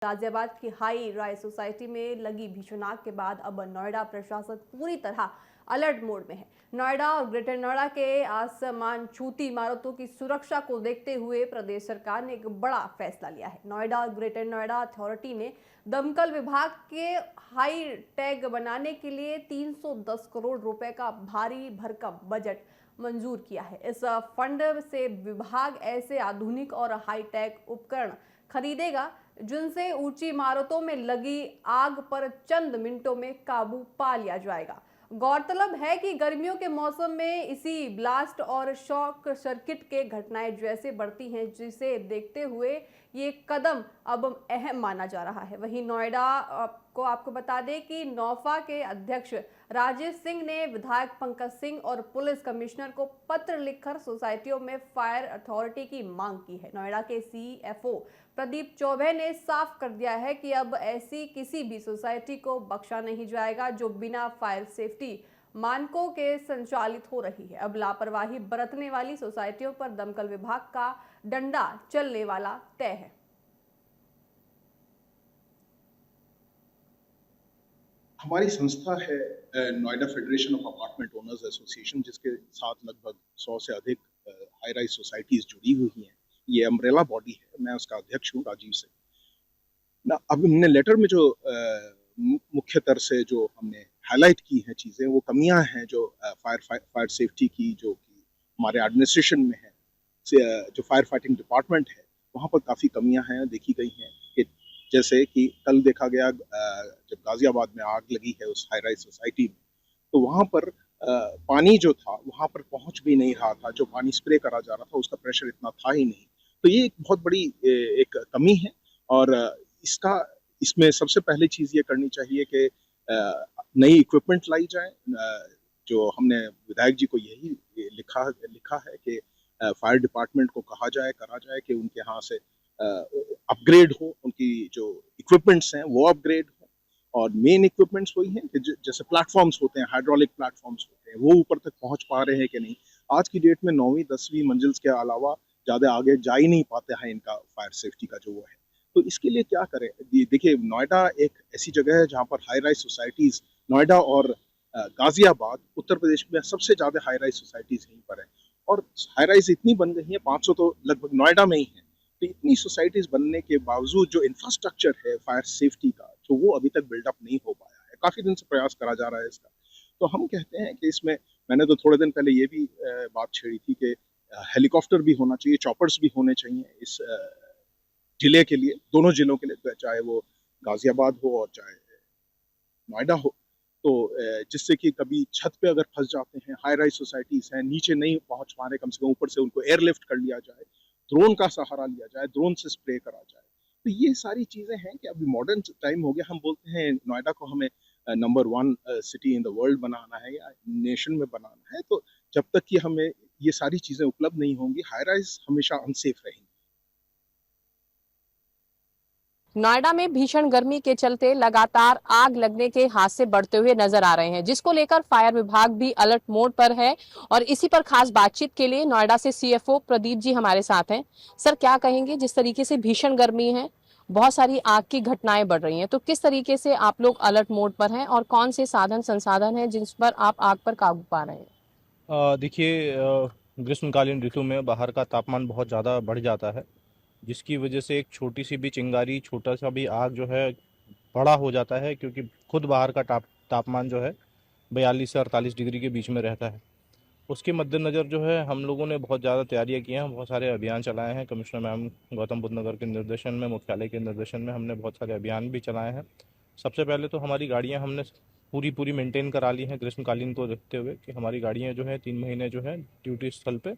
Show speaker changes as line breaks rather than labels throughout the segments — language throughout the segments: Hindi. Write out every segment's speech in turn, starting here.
गाजियाबाद की हाई राइज सोसाइटी में लगी भीषण आग के बाद अब नोएडा प्रशासन पूरी तरह अलर्ट मोड में है। नोएडा और ग्रेटर नोएडा के आसमान छूती इमारतों की सुरक्षा को देखते हुए प्रदेश सरकार ने एक बड़ा फैसला लिया है। नोएडा और ग्रेटर नोएडा अथॉरिटी ने दमकल विभाग के हाई टैग बनाने के लिए 310 करोड़ रुपए का भारी भरकम बजट मंजूर किया है। इस फंड से विभाग ऐसे आधुनिक और हाईटेक उपकरण खरीदेगा जिनसे ऊंची इमारतों में लगी आग पर चंद मिनटों में काबू पा लिया जाएगा। गौरतलब है कि गर्मियों के मौसम में इसी ब्लास्ट और शॉक सर्किट के घटनाएं जैसे बढ़ती हैं, जिसे देखते हुए ये कदम अब अहम माना जा रहा है। वहीं नोएडा को आपको बता दें कि नौफा के अध्यक्ष राजेश सिंह ने विधायक पंकज सिंह और पुलिस कमिश्नर को पत्र लिखकर सोसाइटियों में फायर अथॉरिटी की मांग की है। नोएडा के सीएफओ प्रदीप चौबे ने साफ कर दिया है कि अब ऐसी किसी भी सोसाइटी को बख्शा नहीं जाएगा जो बिना फायर सेफ्टी मानकों के संचालित हो रही है। अब लापरवाही बरतने वाली सोसाइटियों पर दमकल विभाग का डंडा चलने वाला तय है।
हमारी संस्था है Noida federation of apartment owners association, जिसके साथ लगभग 100 से अधिक हाई राइज सोसाइटीज जुड़ी हुई हैं। ये अम्ब्रेला बॉडी है, मैं उसका अध्यक्ष हूँ, राजीव सिंह। ना अब हमने लेटर में जो मुख्यतर से जो हमने हाईलाइट की हैं चीज़ें, वो कमियां हैं जो फायर सेफ्टी की, जो कि हमारे एडमिनिस्ट्रेशन में है, जो फायर फाइटिंग डिपार्टमेंट है, वहाँ पर काफ़ी कमियां हैं देखी गई हैं। कि जैसे कि कल देखा गया जब गाजियाबाद में आग लगी है उस हाई राइज सोसाइटी में, तो वहाँ पर पानी जो था वहाँ पर पहुँच भी नहीं रहा था। जो पानी स्प्रे करा जा रहा था उसका प्रेशर इतना था ही नहीं। तो ये एक बहुत बड़ी एक कमी है। और इसमें सबसे पहली चीज़ ये करनी चाहिए कि नई इक्विपमेंट लाई जाए। जो हमने विधायक जी को यही लिखा है कि फायर डिपार्टमेंट को करा जाए कि उनके यहाँ से अपग्रेड हो, उनकी जो इक्विपमेंट्स हैं वो अपग्रेड हो। और मेन इक्विपमेंट्स वही हैं कि जैसे प्लेटफॉर्म्स होते हैं, हाइड्रोलिक प्लेटफॉर्म्स होते हैं, वो ऊपर तक पहुंच पा रहे हैं कि नहीं। आज की डेट में 9वीं 10वीं मंजिल्स के अलावा ज़्यादा आगे जा ही नहीं पाते हैं इनका फायर सेफ्टी का जो वो है। तो इसके लिए क्या करें? देखिए, नोएडा एक ऐसी जगह है जहाँ पर हाई राइज सोसाइटीज़, नोएडा और गाजियाबाद उत्तर प्रदेश में सबसे ज़्यादा हाई राइज सोसाइटीज़ यहीं पर है। और हाई राइज इतनी बन गई हैं, 500 तो लगभग नोएडा में ही है। तो इतनी सोसाइटीज बनने के बावजूद जो इंफ्रास्ट्रक्चर है फायर सेफ्टी का, जो वो अभी तक बिल्डअप नहीं हो पाया है। काफी दिन से प्रयास करा जा रहा है इसका। तो हम कहते हैं कि इसमें, मैंने तो थोड़े दिन पहले ये भी बात छेड़ी थी कि हेलीकॉप्टर भी होना चाहिए, चॉपर्स भी होने चाहिए इस जिले के लिए, दोनों जिलों के लिए, चाहे वो गाजियाबाद हो और चाहे नोएडा हो। तो जिससे कि कभी छत पे अगर फंस जाते हैं, हाई राइज सोसाइटीज हैं, नीचे नहीं पहुंच पा रहे, कम से कम ऊपर से उनको एयरलिफ्ट कर लिया जाए, ड्रोन का सहारा लिया जाए, ड्रोन से स्प्रे करा जाए। तो ये सारी चीजें हैं कि अभी मॉडर्न टाइम हो गया। हम बोलते हैं नोएडा को हमें number 1 city in the world बनाना है या नेशन में बनाना है। तो जब तक कि हमें ये सारी चीजें उपलब्ध नहीं होंगी, हाई राइज हमेशा अनसेफ रहेंगी।
नोएडा में भीषण गर्मी के चलते लगातार आग लगने के हादसे बढ़ते हुए नजर आ रहे हैं, जिसको लेकर फायर विभाग भी अलर्ट मोड पर है। और इसी पर खास बातचीत के लिए नोएडा से सीएफओ प्रदीप जी हमारे साथ हैं। सर, क्या कहेंगे, जिस तरीके से भीषण गर्मी है, बहुत सारी आग की घटनाएं बढ़ रही हैं, तो किस तरीके से आप लोग अलर्ट मोड पर हैं और कौन से साधन संसाधन हैं जिन पर आप आग पर काबू पा रहे हैं?
देखिए, ग्रीष्मकालीन ऋतु में बाहर का तापमान बहुत ज़्यादा बढ़ जाता है, जिसकी वजह से एक छोटी सी भी चिंगारी, छोटा सा भी आग जो है बड़ा हो जाता है, क्योंकि खुद बाहर का तापमान जो है 42 से 48 डिग्री के बीच में रहता है। उसके मद्देनज़र जो है हम लोगों ने बहुत ज़्यादा तैयारियां की हैं, बहुत सारे अभियान चलाए हैं। कमिश्नर मैम गौतम बुद्ध नगर के निर्देशन में, मुख्यालय के निर्देशन में हमने बहुत सारे अभियान भी चलाए हैं। सबसे पहले तो हमारी गाड़ियां हमने पूरी मेंटेन करा ली हैं ग्रीष्मकालीन को देखते हुए, कि हमारी गाड़ियां जो है 3 महीने जो है ड्यूटी स्थल पे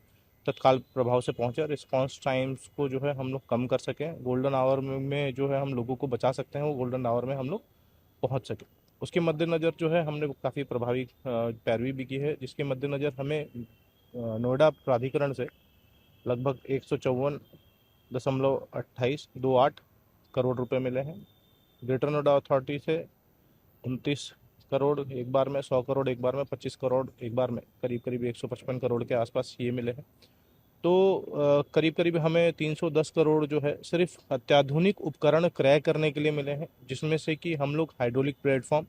तत्काल प्रभाव से पहुँचे। रिस्पॉन्स टाइम्स को जो है हम लोग कम कर सकें, गोल्डन आवर में जो है हम लोगों को बचा सकते हैं, वो गोल्डन आवर में हम लोग पहुँच सकें। उसके मद्देनज़र जो है हमने काफ़ी प्रभावी पैरवी भी की है, जिसके मद्देनज़र हमें नोएडा प्राधिकरण से लगभग 154.28 करोड़ रुपए मिले हैं। ग्रेटर नोएडा अथॉरिटी से 29 करोड़ एक बार में, 100 करोड़ एक बार में, 25 करोड़ एक बार में, करीब 155 करोड़ के आसपास ये मिले हैं। तो करीब करीब हमें 310 करोड़ जो है सिर्फ अत्याधुनिक उपकरण क्रय करने के लिए मिले हैं, जिसमें से कि हम लोग हाइड्रोलिक प्लेटफॉर्म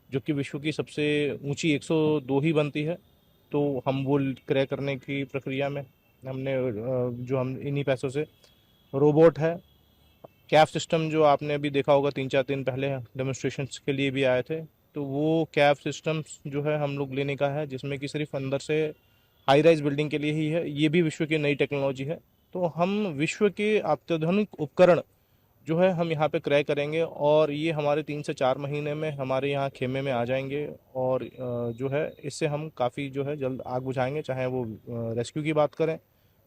जो कि विश्व की सबसे ऊंची 102 ही बनती है, तो हम वो क्रय करने की प्रक्रिया में हमने जो हम इन्हीं पैसों से रोबोट है, कैफ सिस्टम जो आपने अभी देखा होगा 3-4 दिन पहले डेमोन्स्ट्रेशंस के लिए भी आए थे, तो वो कैफ सिस्टम जो है हम लोग लेने का है, जिसमें कि सिर्फ अंदर से हाई राइज बिल्डिंग के लिए ही है। ये भी विश्व की नई टेक्नोलॉजी है। तो हम विश्व के अत्याधुनिक उपकरण जो है हम यहाँ पे क्रय करेंगे और ये हमारे 3 से 4 महीने में हमारे यहाँ खेमे में आ जाएंगे। और जो है इससे हम काफ़ी जो है जल्द आग बुझाएंगे, चाहे वो रेस्क्यू की बात करें,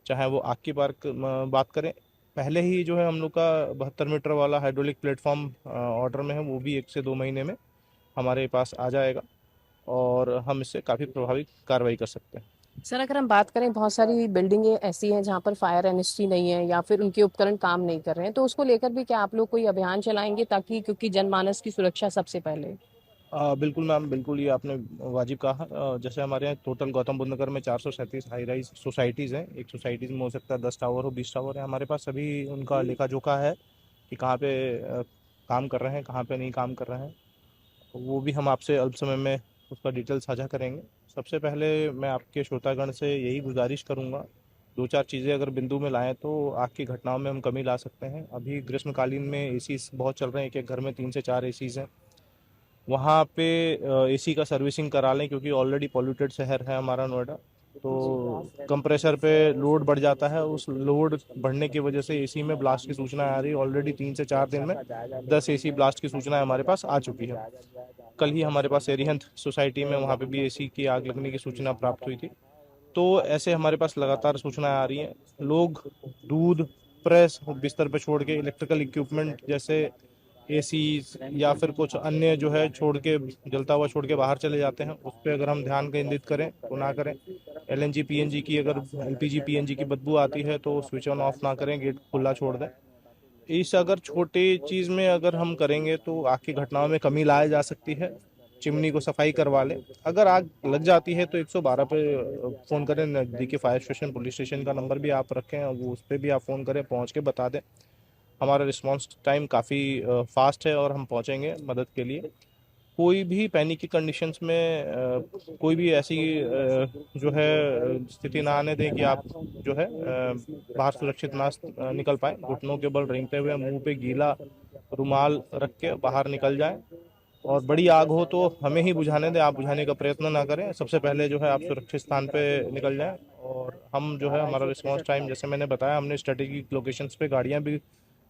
चाहे वो आग की बात करें। पहले ही जो है हम लोग का 72 मीटर वाला हाइड्रोलिक प्लेटफॉर्म ऑर्डर में है, वो भी 1 से 2 महीने में हमारे पास आ जाएगा और हम इससे काफ़ी प्रभावी कार्रवाई कर सकते हैं।
सर, अगर हम बात करें, बहुत सारी बिल्डिंगें ऐसी हैं जहाँ पर फायर एनएसटी नहीं है या फिर उनके उपकरण काम नहीं कर रहे हैं, तो उसको लेकर भी क्या आप लोग कोई अभियान चलाएंगे, ताकि क्योंकि जनमानस की सुरक्षा सबसे पहले।
बिल्कुल मैम, बिल्कुल ये आपने वाजिब कहा। जैसे हमारे यहाँ टोटल गौतम बुद्ध नगर में 437 हाई राइज सोसाइटीज़ हैं। एक सोसाइटीज़ में हो सकता है 10 टावर हो, 20 टावर है। हमारे पास सभी उनका लेखा जोखा है कि कहाँ पे काम कर रहे हैं, कहाँ पे नहीं काम कर रहे हैं। वो भी हम आपसे अल्प समय में उसका डिटेल साझा करेंगे। सबसे पहले मैं आपके श्रोतागण से यही गुजारिश करूँगा, 2-4 चीज़ें अगर बिंदु में लाएँ तो आग की घटनाओं में हम कमी ला सकते हैं। अभी ग्रीष्मकालीन में एसीज़ बहुत चल रहे हैं, एक-एक घर में 3 से 4 एसीज़ हैं। वहाँ पे एसी का सर्विसिंग करा लें, क्योंकि ऑलरेडी पॉल्यूटेड शहर है हमारा नोएडा। तो कंप्रेसर पे लोड बढ़ जाता है, उस लोड बढ़ने की वजह से एसी में ब्लास्ट की सूचना आ रही है। ऑलरेडी 3 से 4 दिन में 10 एसी ब्लास्ट की सूचना हमारे पास आ चुकी है। कल ही हमारे पास एरिहंत सोसाइटी में वहाँ पे भी एसी की आग लगने की सूचना प्राप्त हुई थी। तो ऐसे हमारे पास लगातार सूचनाएं आ रही हैं। लोग दूध, प्रेस, बिस्तर पे छोड़ के इलेक्ट्रिकल इक्विपमेंट जैसे एसी या फिर कुछ अन्य जो है छोड़ के, जलता हुआ छोड़ के बाहर चले जाते हैं। उस पर अगर हम ध्यान केंद्रित करें तो ना करें। एलएनजी पीएनजी की, अगर एलपीजी पीएनजी की बदबू आती है तो स्विच ऑन ऑफ ना करें, गेट खुला छोड़ दें। इस अगर छोटे चीज़ में अगर हम करेंगे तो आग की घटनाओं में कमी लाई जा सकती है। चिमनी को सफाई करवा लें। अगर आग लग जाती है तो 112 पे फ़ोन करें। नज़दीकी फायर स्टेशन, पुलिस स्टेशन का नंबर भी आप रखें, वो उस पर भी आप फ़ोन करें, पहुंच के बता दें। हमारा रिस्पांस टाइम काफ़ी फास्ट है और हम पहुंचेंगे मदद के लिए। कोई भी पैनिक की कंडीशंस में कोई भी ऐसी जो है स्थिति ना आने दें कि आप जो है बाहर सुरक्षित ना निकल पाए। घुटनों के बल रेंगते हुए मुंह पे गीला रुमाल रख के बाहर निकल जाएं। और बड़ी आग हो तो हमें ही बुझाने दें, आप बुझाने का प्रयत्न ना करें। सबसे पहले जो है आप सुरक्षित स्थान पे निकल जाएं। और हम जो है हमारा रिस्पांस टाइम, जैसे मैंने बताया, हमने स्ट्रेटेजिक लोकेशंस पे गाड़ियां भी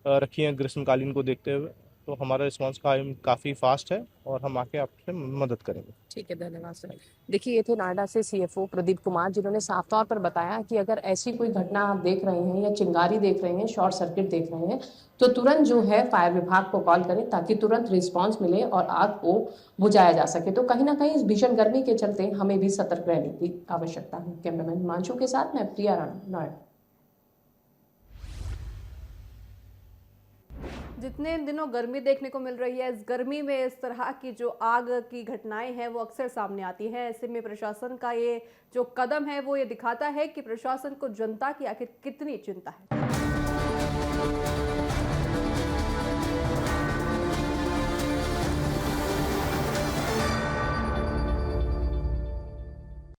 रखी हैं ग्रीष्मकालीन को देखते हुए। तो हमारा रिस्पांस टाइम काफ़ी फास्ट है और हम आके आपसे मदद करेंगे।
ठीक है, धन्यवाद सर। देखिए, ये थे नोएडा से सीएफओ प्रदीप कुमार, जिन्होंने साफ तौर पर बताया कि अगर ऐसी कोई घटना आप देख रहे हैं या चिंगारी देख रहे हैं, शॉर्ट सर्किट देख रहे हैं, तो तुरंत जो है फायर विभाग को कॉल करें, ताकि तुरंत रिस्पांस मिले और आग को बुझाया जा सके। तो कहीं ना कहीं इस भीषण गर्मी के चलते हमें भी सतर्क रहने की आवश्यकता है। कैमरामैन हिमांशु के साथ मैं प्रिया राणा, नोएडा।
जितने दिनों गर्मी देखने को मिल रही है, इस गर्मी में इस तरह की जो आग की घटनाएं हैं वो अक्सर सामने आती हैं। ऐसे में प्रशासन का ये जो कदम है वो ये दिखाता है कि प्रशासन को जनता की आखिर कितनी चिंता है।